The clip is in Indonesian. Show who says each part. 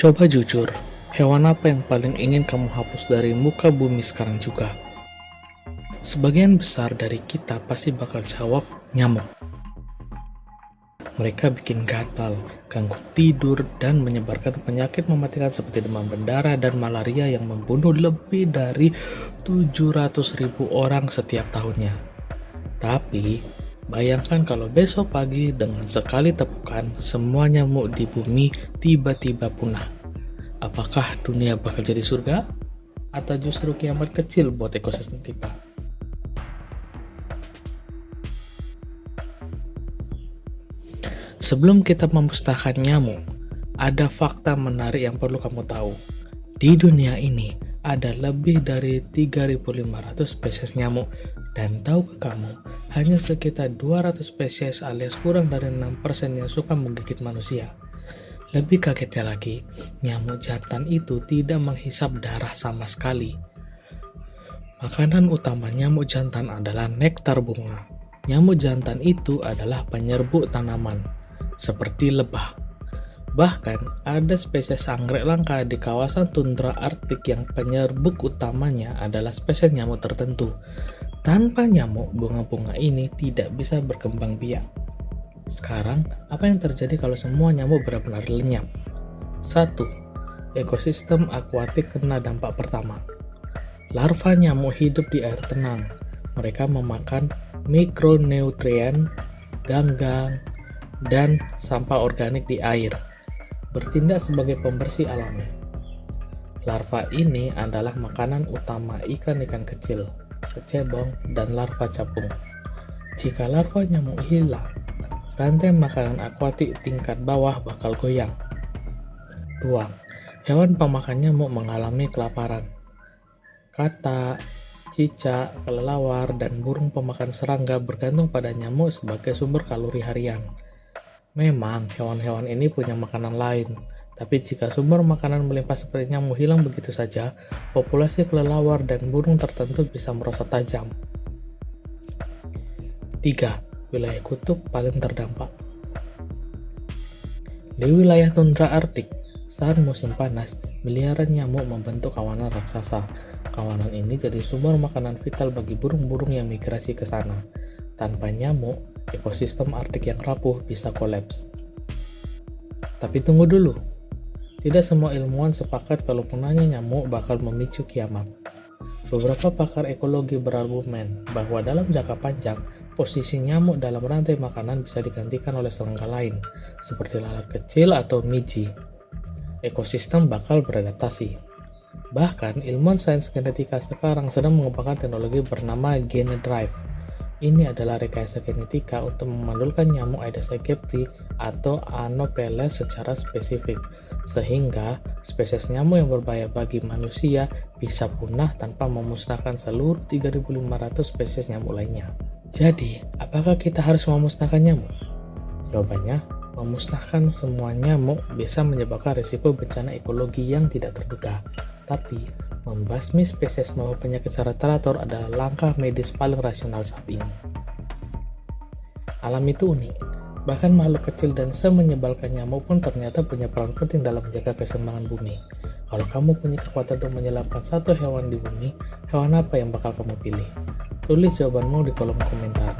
Speaker 1: Coba jujur, hewan apa yang paling ingin kamu hapus dari muka bumi sekarang juga? Sebagian besar dari kita pasti bakal jawab nyamuk. Mereka bikin gatal, ganggu tidur, dan menyebarkan penyakit mematikan seperti demam berdarah dan malaria yang membunuh lebih dari 700.000 orang setiap tahunnya. Tapi, bayangkan kalau besok pagi dengan sekali tepukan semua nyamuk di bumi tiba-tiba punah. Apakah dunia bakal jadi surga? Atau justru kiamat kecil buat ekosistem kita? Sebelum kita memusnahkan nyamuk, ada fakta menarik yang perlu kamu tahu. Di dunia ini ada lebih dari 3.500 spesies nyamuk, dan tahukah kamu, hanya sekitar 200 spesies alias kurang dari 6% yang suka menggigit manusia. Lebih kagetnya lagi, nyamuk jantan itu tidak menghisap darah sama sekali. Makanan utama nyamuk jantan adalah nektar bunga. Nyamuk jantan itu adalah penyerbuk tanaman, seperti lebah. Bahkan, ada spesies anggrek langka di kawasan tundra Arktik yang penyerbuk utamanya adalah spesies nyamuk tertentu. Tanpa nyamuk, bunga-bunga ini tidak bisa berkembang biak. Sekarang, apa yang terjadi kalau semua nyamuk benar-benar lenyap? 1. Ekosistem akuatik kena dampak pertama. Larva nyamuk hidup di air tenang. Mereka memakan mikronutrien, ganggang, dan sampah organik di air, bertindak sebagai pembersih alami. Larva ini adalah makanan utama ikan-ikan kecil, kecebong, dan larva capung. Jika larva nyamuk hilang, rantai makanan akuatik tingkat bawah bakal goyang. 2. Hewan pemakan nyamuk mengalami kelaparan. Katak, cicak, kelelawar, dan burung pemakan serangga bergantung pada nyamuk sebagai sumber kalori harian. Memang hewan-hewan ini punya makanan lain, tapi jika sumber makanan melimpah seperti nyamuk hilang begitu saja, populasi kelelawar dan burung tertentu bisa merosot tajam. 3. Wilayah kutub paling terdampak. Di wilayah tundra Arktik, saat musim panas, miliaran nyamuk membentuk kawanan raksasa. Kawanan ini jadi sumber makanan vital bagi burung-burung yang migrasi ke sana. Tanpa nyamuk, ekosistem Arktik yang rapuh bisa kolaps. Tapi tunggu dulu, tidak semua ilmuwan sepakat kalau punahnya nyamuk bakal memicu kiamat. Beberapa pakar ekologi berargumen bahwa dalam jangka panjang, posisi nyamuk dalam rantai makanan bisa digantikan oleh serangga lain, seperti lalat kecil atau miji. Ekosistem bakal beradaptasi. Bahkan, ilmuwan sains genetika sekarang sedang mengembangkan teknologi bernama Gene Drive. Ini adalah rekayasa genetika untuk memandulkan nyamuk Aedes aegypti atau Anopheles secara spesifik, sehingga spesies nyamuk yang berbahaya bagi manusia bisa punah tanpa memusnahkan seluruh 3.500 spesies nyamuk lainnya. Jadi, apakah kita harus memusnahkan nyamuk? Jawabannya, memusnahkan semua nyamuk bisa menyebabkan risiko bencana ekologi yang tidak terduga. Tapi, membasmi spesies maupun penyakit secara teratur adalah langkah medis paling rasional saat ini. Alam itu unik, bahkan makhluk kecil dan semenyebalkan nyamuk pun ternyata punya peran penting dalam menjaga keseimbangan bumi. Kalau kamu punya kekuatan untuk menyelamatkan satu hewan di bumi, hewan apa yang bakal kamu pilih? Tulis jawabanmu di kolom komentar.